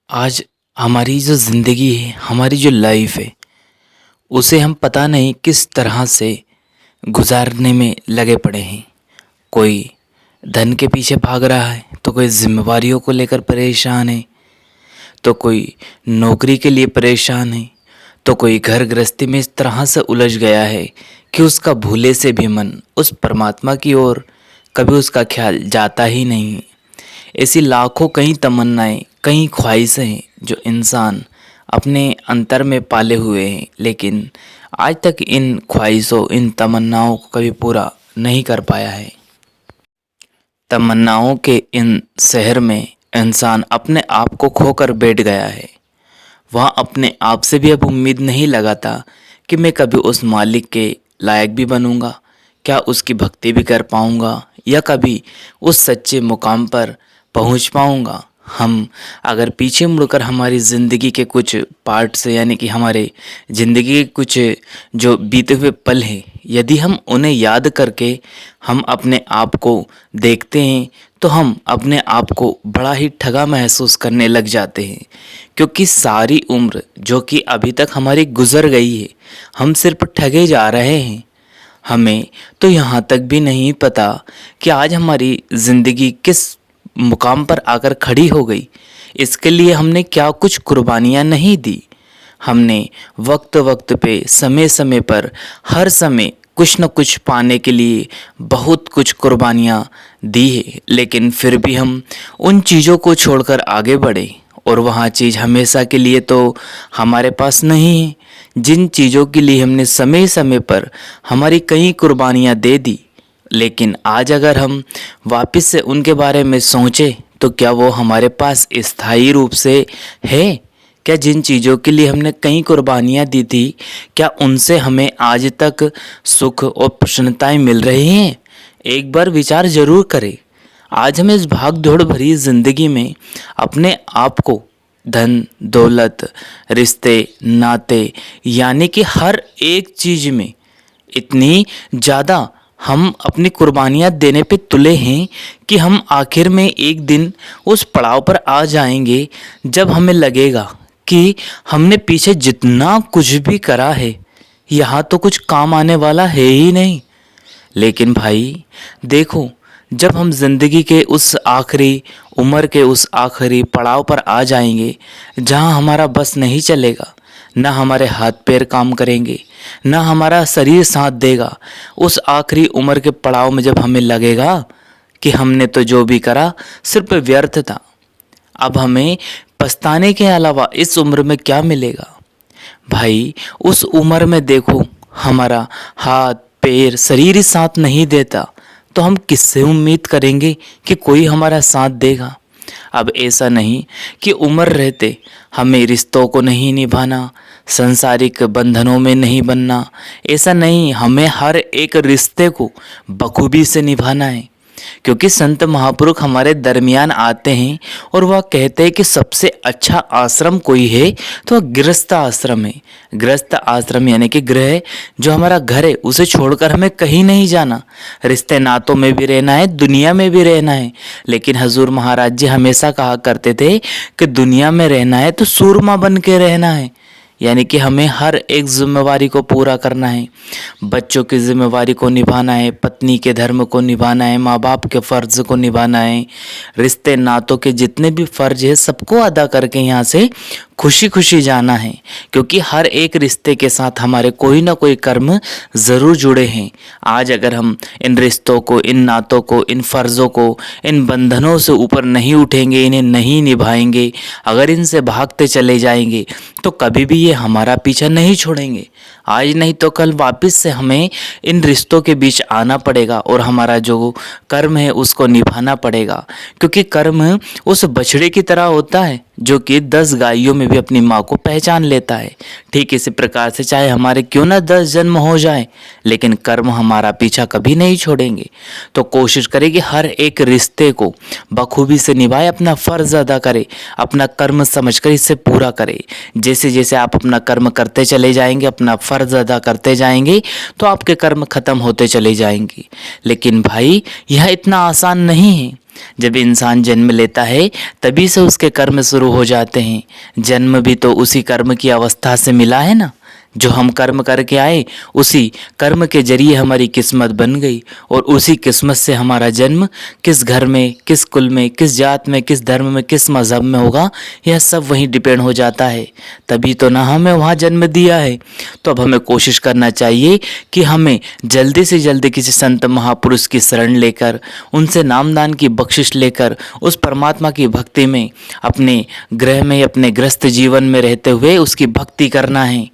आज हमारी जो ज़िंदगी है, हमारी जो लाइफ है, उसे हम पता नहीं किस तरह से गुजारने में लगे पड़े हैं। कोई धन के पीछे भाग रहा है, तो कोई जिम्मेवारियों को लेकर परेशान है, तो कोई नौकरी के लिए परेशान है, तो कोई घर गृहस्थी में इस तरह से उलझ गया है कि उसका भूले से भी मन उस परमात्मा की ओर कभी उसका ख्याल जाता ही नहीं। ऐसी लाखों कई तमन्नाएं, कई ख्वाहिशें हैं जो इंसान अपने अंतर में पाले हुए हैं, लेकिन आज तक इन ख्वाहिशों, इन तमन्नाओं को कभी पूरा नहीं कर पाया है। तमन्नाओं के इन शहर में इंसान अपने आप को खोकर बैठ गया है। वह अपने आप से भी अब उम्मीद नहीं लगाता कि मैं कभी उस मालिक के लायक भी बनूंगा, क्या उसकी भक्ति भी कर पाऊंगा, या कभी उस सच्चे मुकाम पर पहुंच पाऊंगा। हम अगर पीछे मुड़कर हमारी ज़िंदगी के कुछ पार्ट्स, यानी कि हमारे ज़िंदगी के कुछ जो बीते हुए पल हैं, यदि हम उन्हें याद करके हम अपने आप को देखते हैं, तो हम अपने आप को बड़ा ही ठगा महसूस करने लग जाते हैं। क्योंकि सारी उम्र जो कि अभी तक हमारी गुजर गई है, हम सिर्फ ठगे जा रहे हैं। हमें तो यहाँ तक भी नहीं पता कि आज हमारी ज़िंदगी किस मुकाम पर आकर खड़ी हो गई। इसके लिए हमने क्या कुछ कुर्बानियाँ नहीं दी। हमने वक्त वक्त पे, समय समय पर, हर समय कुछ न कुछ पाने के लिए बहुत कुछ कुर्बानियाँ दी है, लेकिन फिर भी हम उन चीज़ों को छोड़कर आगे बढ़े, और वहाँ चीज़ हमेशा के लिए तो हमारे पास नहीं है। जिन चीज़ों के लिए हमने समय समय पर हमारी कई कुर्बानियाँ दे दी, लेकिन आज अगर हम वापस से उनके बारे में सोचें, तो क्या वो हमारे पास स्थायी रूप से है? क्या जिन चीज़ों के लिए हमने कई कुर्बानियाँ दी थी, क्या उनसे हमें आज तक सुख और प्रसन्नताएं मिल रही हैं? एक बार विचार ज़रूर करें। आज हमें इस भाग दौड़ भरी ज़िंदगी में अपने आप को धन, दौलत, रिश्ते, नाते, यानी कि हर एक चीज़ में इतनी ज़्यादा हम अपनी कुर्बानियाँ देने पे तुले हैं कि हम आखिर में एक दिन उस पड़ाव पर आ जाएंगे जब हमें लगेगा कि हमने पीछे जितना कुछ भी करा है, यहाँ तो कुछ काम आने वाला है ही नहीं। लेकिन भाई देखो, जब हम ज़िंदगी के उस आखिरी उम्र के उस आखिरी पड़ाव पर आ जाएंगे जहाँ हमारा बस नहीं चलेगा, ना हमारे हाथ पैर काम करेंगे, ना हमारा शरीर साथ देगा, उस आखिरी उम्र के पड़ाव में जब हमें लगेगा कि हमने तो जो भी करा सिर्फ व्यर्थ था, अब हमें पछताने के अलावा इस उम्र में क्या मिलेगा। भाई उस उम्र में देखो, हमारा हाथ पैर शरीर ही साथ नहीं देता, तो हम किससे उम्मीद करेंगे कि कोई हमारा साथ देगा। अब ऐसा नहीं कि उम्र रहते हमें रिश्तों को नहीं निभाना, सांसारिक बंधनों में नहीं बनना, ऐसा नहीं, हमें हर एक रिश्ते को बखूबी से निभाना है। क्योंकि संत महापुरुष हमारे दरमियान आते हैं और वह कहते हैं कि सबसे अच्छा आश्रम कोई है तो गृहस्थ आश्रम है। गृहस्थ आश्रम यानी कि गृह जो हमारा घर है, उसे छोड़कर हमें कहीं नहीं जाना। रिश्ते नातों में भी रहना है, दुनिया में भी रहना है। लेकिन हजूर महाराज जी हमेशा कहा करते थे कि दुनिया में रहना है तो सूरमा बन के रहना है, यानी कि हमें हर एक जिम्मेवारी को पूरा करना है। बच्चों की जिम्मेवारी को निभाना है, पत्नी के धर्म को निभाना है, माँ बाप के फ़र्ज़ को निभाना है, रिश्ते नातों के जितने भी फ़र्ज है सबको अदा करके यहाँ से खुशी खुशी जाना है। क्योंकि हर एक रिश्ते के साथ हमारे कोई ना कोई कर्म ज़रूर जुड़े हैं। आज अगर हम इन रिश्तों को, इन नातों को, इन फ़र्ज़ों को, इन बंधनों से ऊपर नहीं उठेंगे, इन्हें नहीं निभाएंगे, अगर इनसे भागते चले जाएंगे, तो कभी भी ये हमारा पीछा नहीं छोड़ेंगे। आज नहीं तो कल वापस से हमें इन रिश्तों के बीच आना पड़ेगा और हमारा जो कर्म है उसको निभाना पड़ेगा। क्योंकि कर्म उस बछड़े की तरह होता है जो कि 10 गायों में भी अपनी माँ को पहचान लेता है। ठीक इसी प्रकार से चाहे हमारे क्यों ना 10 जन्म हो जाए, लेकिन कर्म हमारा पीछा कभी नहीं छोड़ेंगे। तो कोशिश करें कि हर एक रिश्ते को बखूबी से निभाए, अपना फ़र्ज़ अदा करे, अपना कर्म समझकर इसे पूरा करे। जैसे जैसे आप अपना कर्म करते चले जाएंगे, अपना फ़र्ज़ फ़र्ज़ अदा करते जाएंगे तो आपके कर्म खत्म होते चले जाएंगे। लेकिन भाई यह इतना आसान नहीं है। जब इंसान जन्म लेता है तभी से उसके कर्म शुरू हो जाते हैं। जन्म भी तो उसी कर्म की अवस्था से मिला है ना। जो हम कर्म करके आए उसी कर्म के जरिए हमारी किस्मत बन गई, और उसी किस्मत से हमारा जन्म किस घर में, किस कुल में, किस जात में, किस धर्म में, किस मज़हब में होगा, यह सब वहीं डिपेंड हो जाता है। तभी तो ना हमें वहाँ जन्म दिया है। तो अब हमें कोशिश करना चाहिए कि हमें जल्दी से जल्दी किसी संत महापुरुष की शरण लेकर, उनसे नामदान की बख्शिश लेकर, उस परमात्मा की भक्ति में अपने गृह में, अपने ग्रस्त जीवन में रहते हुए उसकी भक्ति करना है।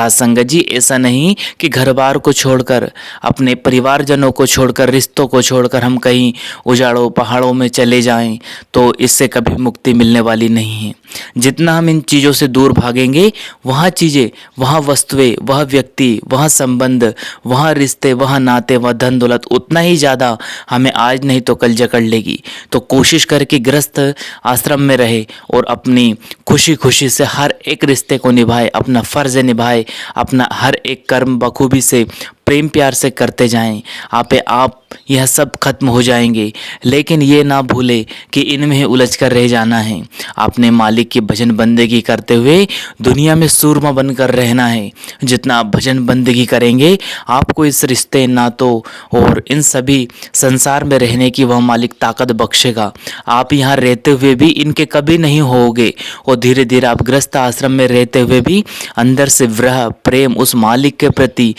संगत जी, ऐसा नहीं कि घर बार को छोड़कर, अपने परिवारजनों को छोड़कर, रिश्तों को छोड़कर हम कहीं उजाड़ों पहाड़ों में चले जाएं, तो इससे कभी मुक्ति मिलने वाली नहीं है। जितना हम इन चीज़ों से दूर भागेंगे, वहाँ चीज़ें, वहाँ वस्तुएं, वह व्यक्ति, वहाँ संबंध, वहाँ रिश्ते, वहाँ नाते, वह धन दौलत उतना ही ज़्यादा हमें आज नहीं तो कल जकड़ लेगी। तो कोशिश करके गृहस्थ आश्रम में रहे और अपनी खुशी खुशी से हर एक रिश्ते को निभाए, अपना फ़र्ज़ निभाए, अपना हर एक कर्म बखूबी से प्रेम प्यार से करते जाएं। आप यह सब खत्म हो जाएंगे। लेकिन ये ना भूले कि इनमें ही उलझ कर रह जाना है। आपने मालिक की भजन बंदगी करते हुए दुनिया में सूरमा बनकर रहना है। जितना आप भजन बंदगी करेंगे, आपको इस रिश्ते, नातों और इन सभी संसार में रहने की वह मालिक ताकत बख्शेगा। आप यहाँ रहते हुए भी इनके कभी नहीं होगे, और धीरे धीरे आप गृहस्थ आश्रम में रहते हुए भी अंदर से विरह प्रेम उस मालिक के प्रति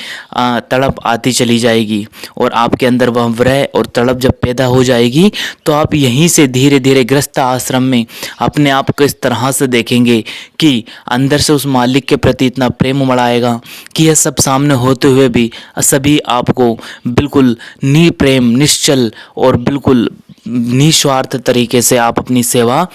तड़प आती चली जाएगी। और आपके अंदर वह विरह और तड़प जब पैदा हो जाएगी, तो आप यहीं से धीरे धीरे गृहस्थ आश्रम में अपने आप को इस तरह से देखेंगे कि अंदर से उस मालिक के प्रति इतना प्रेम उमड़ आएगा कि यह सब सामने होते हुए भी सभी आपको बिल्कुल निप्रेम, निश्चल और बिल्कुल निस्वार्थ तरीके से आप अपनी सेवा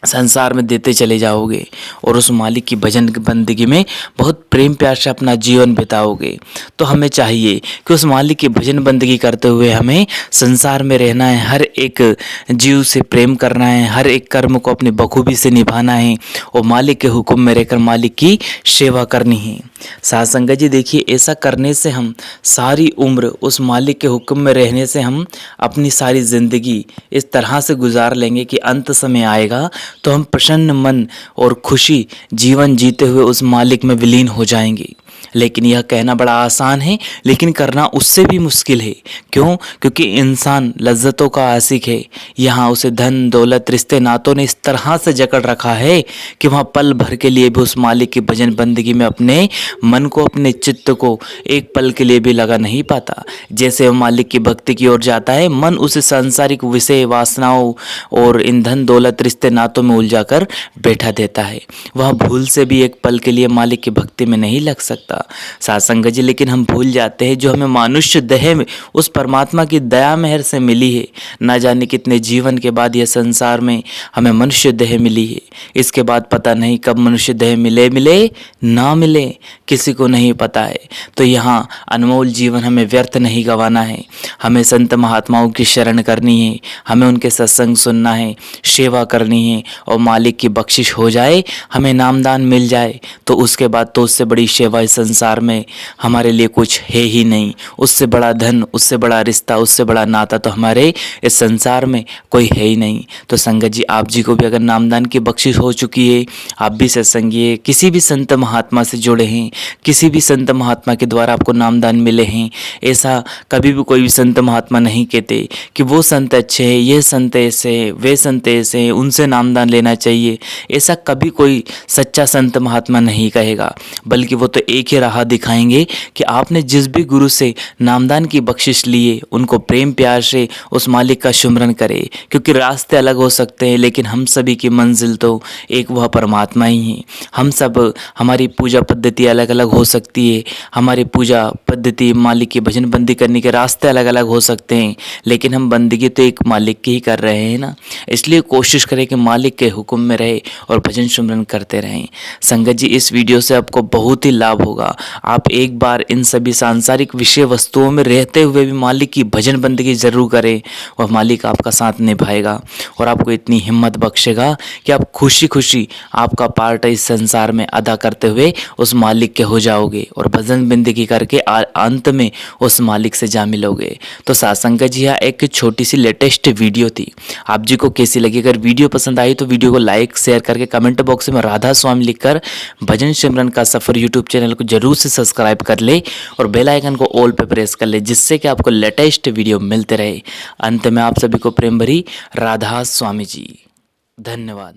संसार में देते चले जाओगे, और उस मालिक की भजन बंदगी में बहुत प्रेम प्यार से अपना जीवन बिताओगे। तो हमें चाहिए कि उस मालिक की भजन बंदगी करते हुए हमें संसार में रहना है, हर एक जीव से प्रेम करना है, हर एक कर्म को अपनी बखूबी से निभाना है, और मालिक के हुक्म में रहकर मालिक की सेवा करनी है। साथ संगत जी, देखिए, ऐसा करने से हम सारी उम्र उस मालिक के हुक्म में रहने से हम अपनी सारी ज़िंदगी इस तरह से गुजार लेंगे कि अंत समय आएगा तो हम प्रसन्न मन और खुशी जीवन जीते हुए उस मालिक में विलीन हो जाएंगे। लेकिन यह कहना बड़ा आसान है, लेकिन करना उससे भी मुश्किल है। क्यों? क्योंकि इंसान लज्जतों का आशिक है। यहाँ उसे धन दौलत रिश्ते नातों ने इस तरह से जकड़ रखा है कि वहाँ पल भर के लिए भी उस मालिक की भजन बंदगी में अपने मन को, अपने चित्त को एक पल के लिए भी लगा नहीं पाता। जैसे वह मालिक की भक्ति की ओर जाता है, मन उसे सांसारिक विषय वासनाओं और इन धन दौलत रिश्ते नातों में उलझा कर बैठा देता है। वह भूल से भी एक पल के लिए मालिक की भक्ति में नहीं लग सकता। साथ संगत जी, लेकिन हम भूल जाते हैं जो हमें मनुष्य देह में उस परमात्मा की दया मेहर से मिली है। ना जाने कितने जीवन के बाद यह संसार में हमें मनुष्य देह मिली है। इसके बाद पता नहीं कब मनुष्य देह मिले ना मिले, किसी को नहीं पता है। तो यहाँ अनमोल जीवन हमें व्यर्थ नहीं गंवाना है। हमें संत महात्माओं की शरण करनी है, हमें उनके सत्संग सुनना है, सेवा करनी है, और मालिक की बख्शिश हो जाए, हमें नामदान मिल जाए, तो उसके बाद तो उससे बड़ी सेवा इस संसार में हमारे लिए कुछ है ही नहीं। उससे बड़ा धन, उससे बड़ा रिश्ता, उससे बड़ा नाता तो हमारे इस संसार में कोई है ही नहीं। तो संगत जी, आप जी को भी अगर नामदान की बख्शिश हो चुकी है, आप भी सत्संगी, किसी भी संत महात्मा से जुड़े हैं, किसी भी संत महात्मा के द्वारा आपको नामदान मिले हैं, ऐसा कभी भी कोई भी संत महात्मा नहीं कहते कि वो संत अच्छे हैं, ये संत ऐसे हैं, वे संत ऐसे हैं, उनसे नामदान लेना चाहिए। ऐसा कभी कोई सच्चा संत महात्मा नहीं कहेगा, बल्कि वो तो एक ही राह दिखाएंगे कि आपने जिस भी गुरु से नामदान की बख्शिश लिए, उनको प्रेम प्यार से उस मालिक का सुमरन करे। क्योंकि रास्ते अलग हो सकते हैं, लेकिन हम सभी की मंजिल तो एक वह परमात्मा ही है। हम सब, हमारी पूजा पद्धति अलग अलग हो सकती है, हमारी पूजा पद्धति, मालिक की भजन बंदी करने के रास्ते अलग अलग हो सकते हैं, लेकिन हम बंदगी तो एक मालिक की ही कर रहे हैं ना। इसलिए कोशिश करें कि मालिक के हुक्म में रहे और भजन सुमरन करते रहें। संगत जी, इस वीडियो से आपको बहुत ही लाभ होगा। होगा। आप एक बार इन सभी सांसारिक विषय वस्तुओं में रहते हुए भी मालिक की भजन बंदगी जरूर करें, और मालिक आपका साथ निभाएगा और आपको इतनी हिम्मत बख्शेगा कि आप खुशी खुशी आपका पार्ट इस संसार में अदा करते हुए उस मालिक के हो जाओगे और भजन बंदगी करके अंत में उस मालिक से जा मिलोगे। तो सासंग जी, यह एक छोटी सी लेटेस्ट वीडियो थी, आप जी को कैसी लगी? अगर वीडियो पसंद आई तो वीडियो को लाइक शेयर करके कमेंट बॉक्स में राधा स्वामी लिखकर भजन सिमरन का सफ़र यूट्यूब चैनल को जरूर से सब्सक्राइब कर ले और बेल आइकन को ऑल पे प्रेस कर ले, जिससे कि आपको लेटेस्ट वीडियो मिलते रहे। अंत में आप सभी को प्रेम भरी राधा स्वामी जी। धन्यवाद।